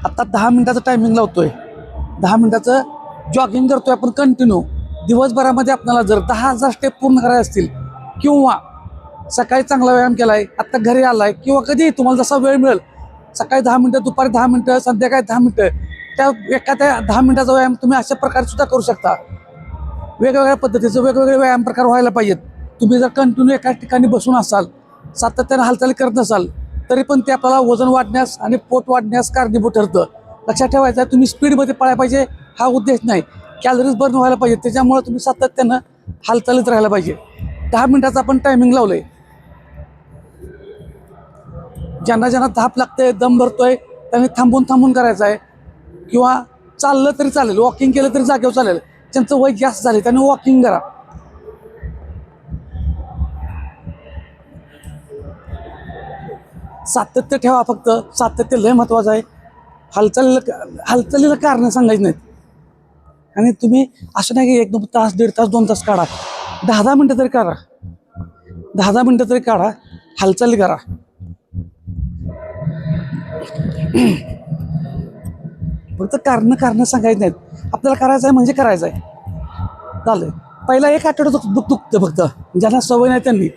आता 10 मिनिटाचं टायमिंग लावतोय, 10 मिनिटाचं जॉगिंग करतोय आपण कंटिन्यू. दिवसभरामध्ये आपल्याला जर 10,000 स्टेप पूर्ण करायचे असतील किंवा सकाळी चांगला व्यायाम केलाय, आत्ता घरी आलाय किंवा कधी तुम्हाला जसा वेळ मिळेल, सकाळी 10 मिनिटं, दुपारी 10 मिनिटं, संध्याकाळी 10 मिनिटं, त्या एखाद्या 10 मिनिटाचा व्यायाम तुम्ही अशा प्रकारे सुद्धा करू शकता. वेगवेगळ्या पद्धतीचे वेगवेगळे व्यायाम प्रकार व्हायला पाहिजेत. तुम्ही जर कंटिन्यू एकाच ठिकाणी बसून असाल, सातत्याने हालचाली करत नसाल, तरी पण ते आपल्याला वजन वाढण्यास आणि पोट वाढण्यास कारणीभूत ठरतं. लक्षात ठेवायचं आहे, तुम्ही स्पीडमध्ये पळायला पाहिजे हा उद्देश नाही, कॅलरीज बर्न व्हायला पाहिजे. त्याच्यामुळे तुम्ही सातत्यानं हालचालीत राहायला पाहिजे. 10 मिनिटाचं आपण टायमिंग लावलंय. ज्यांना ज्यांना धाप लागते, दम भरतोय, त्यांनी थांबून थांबून करायचं आहे किंवा चाललं तरी चालेल, वॉकिंग केलं तरी जागेवर चालेल. ज्यांचं वय जास्त झाले त्यांनी वॉकिंग करा. सातत्य ठेवा, फक्त सातत्य लय महत्वाचं आहे. हालचालीला कारणं सांगायची नाहीत. आणि तुम्ही असं नाही की 1-2 तास, 1.5 तास, 2 तास काढा, 10 मिनिटं तरी काढा, 10 मिनिटं तरी काढा, हालचाली करा. फक्त कारणं सांगायची नाहीत. आपल्याला करायचं आहे म्हणजे करायचं आहे, झालं. पहिला 1 आठवडा दुखतं फक्त, ज्यांना सवय नाही त्यांनी.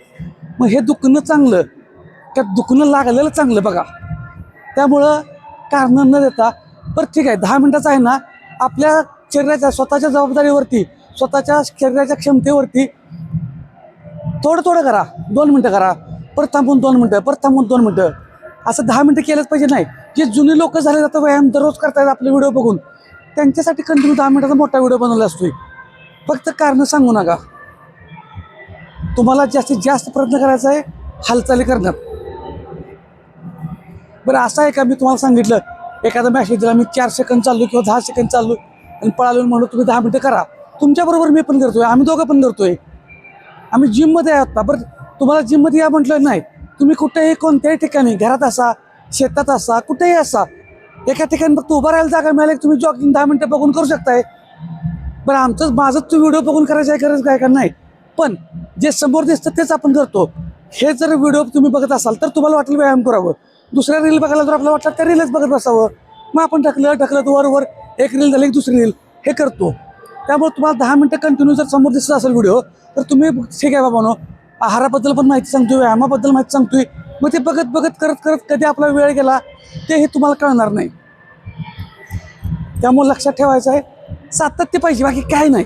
मग हे दुखणं चांगलं, त्या दुखणं लागलेलं चांगलं बघा. त्यामुळं कारणं न देता बरं ठीक आहे, 10 मिनिटाचं आहे ना, आपल्या शरीराच्या स्वतःच्या जबाबदारीवरती, स्वतःच्या शरीराच्या क्षमतेवरती थोडं थोडं करा. 2 मिनिटं करा, परत थांबून 2 मिनिटं, परत थांबून 2 मिनिटं, असं 10 मिनिटं केलंच पाहिजे. नाही, जे जुने लोक झाले जातं व्यायाम दररोज करतायत आपले व्हिडिओ बघून, त्यांच्यासाठी कंटिन्यू 10 मिनिटाचा मोठा व्हिडिओ बनवला असतोय. फक्त कारणं सांगू नका. तुम्हाला जास्तीत जास्त प्रयत्न करायचा आहे हालचाली करण्यात. बरं असं आहे का, मी तुम्हाला सांगितलं एखादा मॅसेज दिला, मी 4 सेकंद चाललो किंवा 10 सेकंद चाललो आणि पळालो म्हणून तुम्ही 10 मिनिटं करा. तुमच्याबरोबर मी पण करतोय, आम्ही दोघं पण करतोय. आम्ही जिममध्ये आहोत. बरं तुम्हाला जिममध्ये या म्हटलं नाही, तुम्ही कुठेही कोणत्याही ठिकाणी, घरात असा, शेतात असा, कुठेही असा, एका ठिकाणी फक्त उभं राहायला जागा मिळाली, तुम्ही जॉगिंग 10 मिनिटं बघून करू शकताय. बरं माझंच तो व्हिडिओ बघून करायचं आहे, गरज काय का नाही, पण जे समोर दिसतं तेच आपण करतो. हे जर व्हिडिओ तुम्ही बघत असाल तर तुम्हाला वाटलं व्यायाम करावं, दुसऱ्या रील बघायला जर आपल्याला वाटलं त्या रीलच बघत बसावं. मग आपण ढकलत वर एक रील झाली की दुसरी रील हे करतो. त्यामुळे तुम्हाला 10 मिनिटं कंटिन्यू जर समोर दिसत असेल व्हिडिओ, तर तुम्ही ठीक आहे बाबांनो, आहाराबद्दल पण माहिती सांगतोय, व्यायामाबद्दल माहिती सांगतोय, मग ते बघत करत कधी आपला वेळ गेला तेही तुम्हाला कळणार नाही. त्यामुळे लक्षात ठेवायचं आहे, सातत्य पाहिजे, बाकी काय नाही.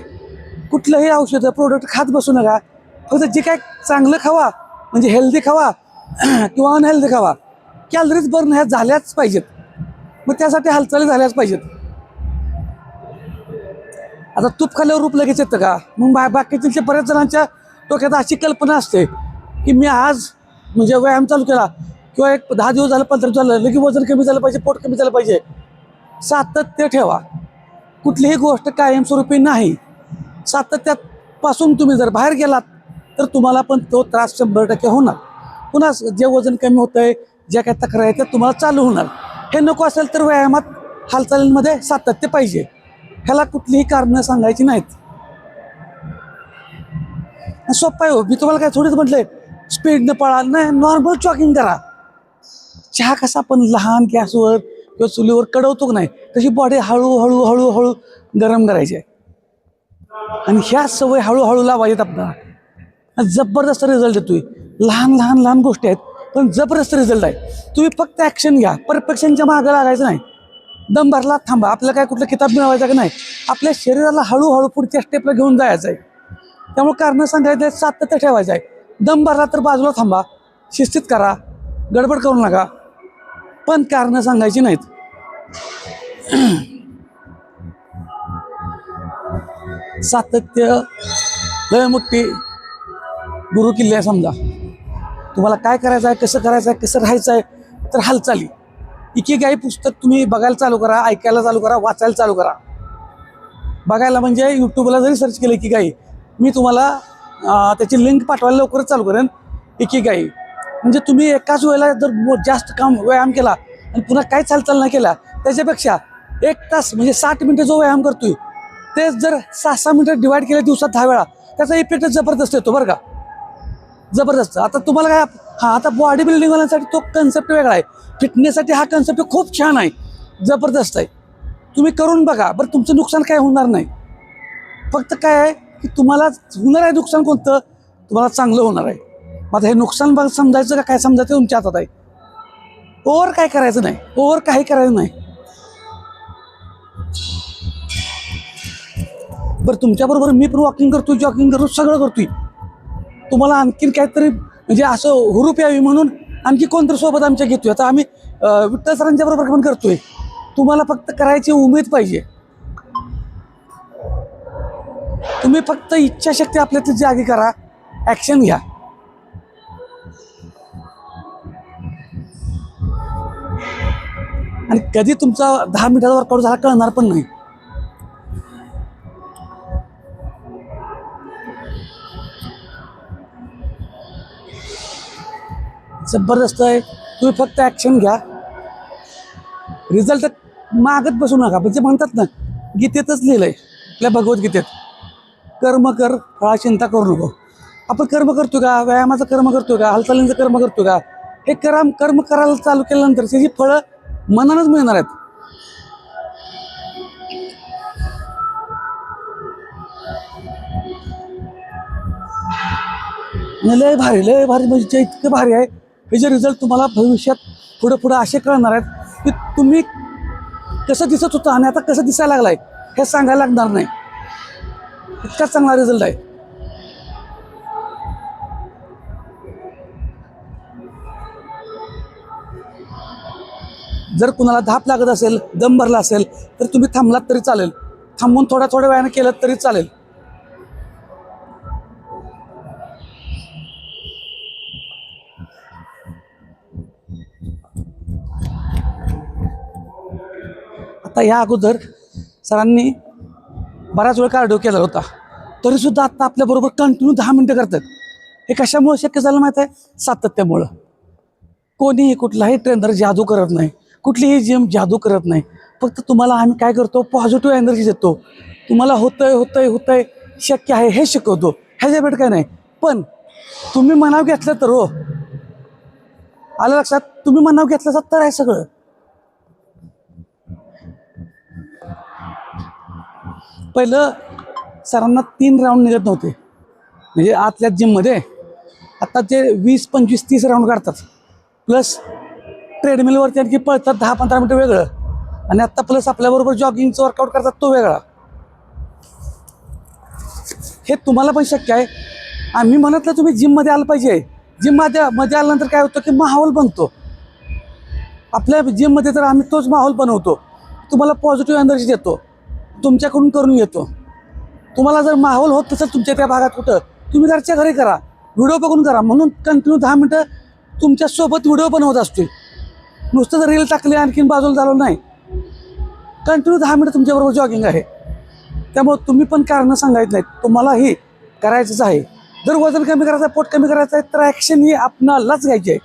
कुठलंही औषधं प्रोडक्ट खात बसू नका. फक्त जे काय चांगलं खावा, म्हणजे हेल्दी खावा किंवा अनहेल्दी खावा, कॅलरीज बर्न ह्या झाल्याच पाहिजेत. मग त्यासाठी हालचाली झाल्याच पाहिजेत. आता तूप खाल्ल्यावर रूप लगेच येतं का? मग बाकीच्या बऱ्याच जणांच्या डोक्यात अशी कल्पना असते की मी आज म्हणजे व्यायाम चालू केला किंवा 10 दिवस झालं, 15 दिवस झालं, लगेच वजन कमी झालं पाहिजे, पोट कमी झालं पाहिजे. सातत्य ठेवा. कुठलीही गोष्ट कायमस्वरूपी नाही. सातत्यापासून तुम्ही जर बाहेर गेलात तर तुम्हाला पण तो त्रास 100% होणार. पुन्हा जे वजन कमी होतंय, ज्या काही तक्रार आहेत त्या तुम्हाला चालू होणार. हे नको असेल तर व्यायामात, हालचालींमध्ये सातत्य पाहिजे. ह्याला कुठलीही कारणं सांगायची नाहीत. सोपं आहे हो. मी तुम्हाला काय थोडीच म्हटलंय स्पीडनं पळा, नाही, नॉर्मल जॉगिंग करा. चहा कसा आपण लहान गॅसवर किंवा चुलीवर कडवतो की नाही, तशी बॉडी हळूहळू गरम करायची आहे. आणि ह्या सवय हळूहळू लावायच्यात आपल्याला. जबरदस्त रिझल्ट येतोय. लहान गोष्टी आहेत पण जबरदस्त रिझल्ट आहे. तुम्ही फक्त ॲक्शन घ्या, परफेक्शनच्या मागं लागायचं नाही. दम भरला थांबा. आपल्याला काय कुठलं किताब मिळवायचं का नाही, आपल्या शरीराला हळूहळू पुढच्या स्टेपला घेऊन जायचं आहे. त्यामुळे कारणं सांगायचं आहे, सातत्य ठेवायचं आहे. दम भरला तर बाजूला थांबा, शिस्तीत करा, गडबड करू नका, पण कारणं सांगायची नाहीत. सातत्य लय मोठी गुरु किल्ली आहे. समजा तुम्हाला काय करायचं आहे, कसं करायचं आहे, कसं राहायचं आहे, तर हालचाली. इकिगाई पुस्तक तुम्ही बघायला चालू करा, ऐकायला चालू करा, वाचायला चालू करा. बघायला म्हणजे यूट्यूबला जरी सर्च केलं इकिगाई, मी तुम्हाला त्याची लिंक पाठवायला लवकरच चालू करेन. इकिगाई म्हणजे तुम्ही एकाच वेळेला जर जास्त व्यायाम केला आणि पुन्हा काय चालचाल नाही केला, त्याच्यापेक्षा 1 तास म्हणजे 60 मिनिटं जो व्यायाम करतोय तेच जर 6-6 मिनिटं डिवाईड केले दिवसात 10 वेळा, त्याचा इफेक्ट जबरदस्त येतो बरं का, जबरदस्त. आता तुम्हाला काय, आता बॉडी बिल्डिंगवाल्यांसाठी तो कन्सेप्ट वेगळा आहे. फिटनेससाठी हा कन्सेप्ट खूप छान आहे. जबरदस्त आहे. तुम्ही करून बघा. बरं तुमचं नुकसान काय होणार नाही. फक्त काय आहे की तुम्हाला होणार आहे नुकसान कोणतं, तुम्हाला चांगलं होणार आहे. मग आता हे नुकसान बघ समजायचं का काय समजायचं तुमच्या हातात आहे. ओव्हर काय करायचं नाही, ओव्हर काही करायचं नाही. बरं तुमच्याबरोबर मी पण वॉकिंग करतो, जॉगिंग करतो, सगळं करतोय. तुम्हाला आणखीन काहीतरी म्हणजे असं हुरूप यावी म्हणून आणखी कोणतरी सोबत आमच्या घेतोय. आता आम्ही विठ्ठल सरांच्या बरोबर पण करतोय. तुम्हाला फक्त करायची उमेद पाहिजे. तुम्ही फक्त इच्छाशक्ती आपल्या जागी करा, ॲक्शन घ्या. आणि कधी तुमचा 10 मिनिटाचा वर्कआउट झाला कळणार पण नाही. जबरदस्त आहे. तुम्ही फक्त ॲक्शन घ्या. रिझल्ट मागत बसू नका. म्हणजे म्हणतात ना, गीतेतच लिहिलंय आपल्या भगवद्गीतेत, कर्म कर फळा चिंता करू नको. आपण कर्म करतो का, व्यायामाचं कर्म करतो का, हालचालींचं कर्म करतो का, हे कर्म करायला चालू केल्यानंतर त्याची फळं मनानंच मिळणार आहेत. लय भारी, लय भारी म्हणजे इतकं भारी आहे. हे जे रिझल्ट तुम्हाला भविष्यात पुढं पुढं असे कळणार आहेत की तुम्ही कसं दिसत होतं आणि आता कसं दिसायला लागलाय हे सांगायला लागणार नाही. इतका चांगला रिझल्ट आहे. जर कुणाला धाप लागत असेल, दम भरला असेल तर तुम्ही थांबलात तरी चालेल. थांबून थोड्या वेळाने केलं तरी चालेल. आता या अगोदर सरांनी बराच वेळ कार्डिओ केला होता, तरीसुद्धा आता आपल्याबरोबर कंटिन्यू 10 मिनटं करतात. हे कशामुळे शक्य झालं माहीत आहे? सातत्यामुळं. कोणीही कुठलाही ट्रेनर जादू करत नाही, कुठलीही जिम जादू करत नाही. फक्त तुम्हाला आम्ही काय करतो, पॉझिटिव्ह एनर्जी देतो. तुम्हाला होतंय शक्य आहे हे शिकवतो. ह्याच्या भेट काय नाही. पण तुम्ही मनाव घेतलं तर हो, आलं लक्षात, तुम्ही मनाव घेतलं तर आहे सगळं. पहिलं सरांना 3 राऊंड निघत नव्हते म्हणजे आतल्या जिममध्ये. आता ते 20, 25, 30 राऊंड काढतात. प्लस ट्रेडमिलवरती आणखी पळतात 10-15 मिनटं वेगळं. आणि आत्ता प्लस आपल्याबरोबर जॉगिंगचं वर्कआउट करतात तो वेगळा. हे तुम्हाला पण शक्य आहे. आम्ही म्हणतलं तुम्ही जिममध्ये आलं पाहिजे. जिममध्ये आल्यानंतर काय होतं की माहोल बनतो आपल्या जिममध्ये. तर आम्ही तोच माहोल बनवतो. तुम्हाला पॉझिटिव्ह एनर्जी देतो, तुमच्याकडून करून घेतो. तुम्हाला जर माहोल होत नसेल तुमच्या त्या भागात कुठं, तुम्ही घरच्या घरी करा, व्हिडिओ बघून करा. म्हणून कंटिन्यू 10 मिनटं तुमच्यासोबत व्हिडिओ बनवत असतो. नुसतं जर रील टाकले आणखीन बाजूला झालं नाही, कंटिन्यू 10 मिनटं तुमच्याबरोबर जॉगिंग आहे. त्यामुळे तुम्ही पण कारणं सांगायचं नाहीत, तुम्हालाही करायचंच आहे. जर वजन कमी करायचं आहे, पोट कमी करायचं आहे, तर ॲक्शन ही आपणालाच घ्यायची आहे.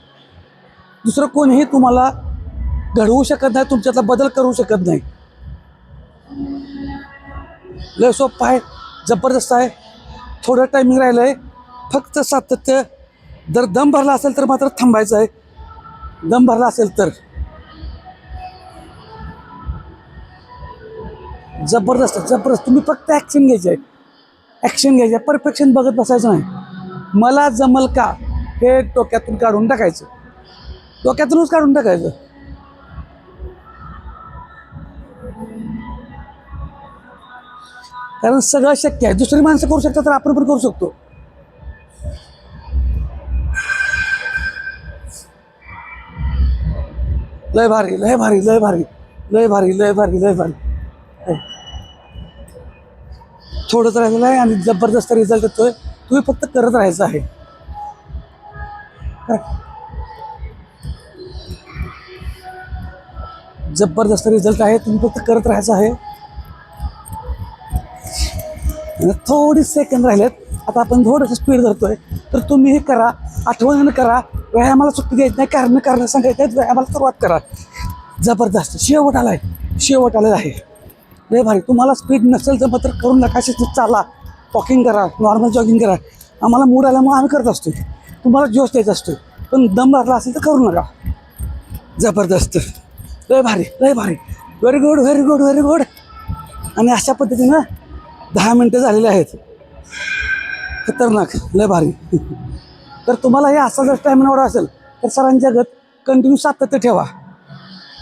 दुसरं कोणीही तुम्हाला घडवू शकत नाही, तुमच्यातला बदल करू शकत नाही. लय सोपं आहे, जबरदस्त आहे. थोडं टायमिंग राहिलं आहे, फक्त सातत्य. जर दम भरला असेल तर मात्र थांबायचं आहे. दम भरला असेल तर जबरदस्त. तुम्ही फक्त ॲक्शन घ्यायची आहे, ॲक्शन घ्यायची आहे. परफेक्शन बघत बसायचं नाही. मला जमल का हे डोक्यातून काढून टाकायचं, डोक्यातूनच काढून टाकायचं. कारण सगळं शक्य आहे. दुसरी माणसं करू शकतात तर आपण पण करू शकतो. लय भारी, लय भारी, लय भारी, लय भारी, लय भारी, लय भारी. थोडंच राहिलेलं आहे आणि जबरदस्त रिझल्ट येतोय. तुम्ही फक्त करत राहायचं आहे. जबरदस्त रिझल्ट आहे. तुम्ही फक्त करत राहायचं आहे. थोडी सेकंद राहिलेत. आता आपण थोडंसं स्पीड धरतोय. तर तुम्ही हे करा, आठवणीनं करा. व्यायामाला सुट्टी द्यायची नाही, कारण सांगायचं नाही. व्यायामाला सुरुवात करा. जबरदस्त. शेवट आलेला आहे. लय भारी. तुम्हाला स्पीड नसेल तर मात्र करून नका. चाला, वॉकिंग करा, नॉर्मल जॉगिंग करा. आम्हाला मूड आल्यामुळे आम्ही करत असतो. तुम्हाला जोश द्यायचा असतो. पण दम भरला असेल तर करू नका. जबरदस्त. लय भारी, लय भारी. Very good very good very good. आणि अशा पद्धतीनं 10 मिनटं झालेली आहेत. खतरनाक, लय भारी. तर तुम्हाला हे असा जर स्टॅमिना एवढा असेल तर सरांच्या गत कंटिन्यू सातत्य ठेवा.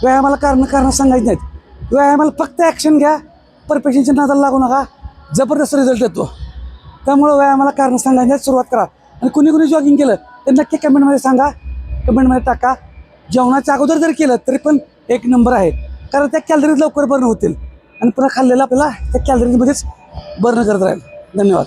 व्यायामाला कारण सांगायचं नाहीत. व्यायामाला फक्त ॲक्शन घ्या. परफेक्शनच्या नादाला लागू नका. जबरदस्त रिझल्ट येतो. त्यामुळं व्यायामाला कारण सांगायची सुरुवात करा. आणि कुणी जॉगिंग केलं तर नक्की कमेंटमध्ये सांगा, कमेंटमध्ये टाका. जेवणाच्या अगोदर जर केलं तरी पण एक नंबर आहे, कारण त्या कॅलरीज लवकर बर्न होतील आणि पुन्हा खाल्लेलं आपल्याला त्या कॅलरीजमध्येच बर्न करत राहील. धन्यवाद.